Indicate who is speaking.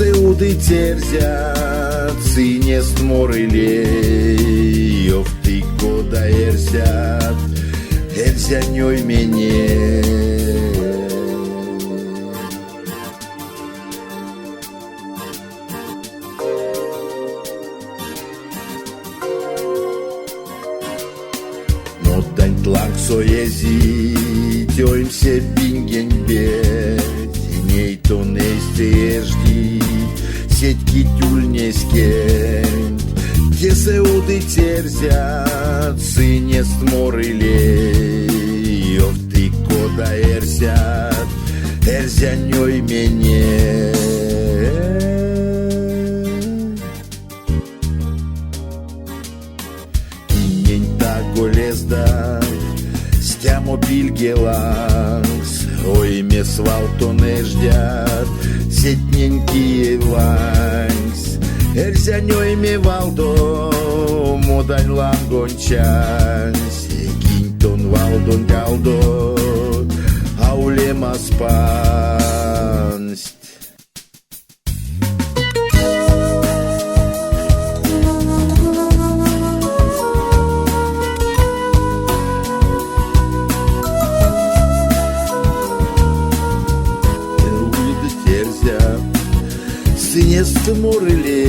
Speaker 1: Тесеуди терзят, сине стморили, овти кода ерзят, ерзя нёй мене. Модань тланг соези, тёим се бинген бе, ней то нейстежди, сетки тюльнескен. Тесеуди терзят, сине стморили, овти кода ерзят, ерзя нёй мене. Golezda, stiamo pilgelangs, oi mes valtoneždят, setninkие langs, erzenioi me valdo, modan langončans, ginton valdon galdo, aulemas panst. Синестморили,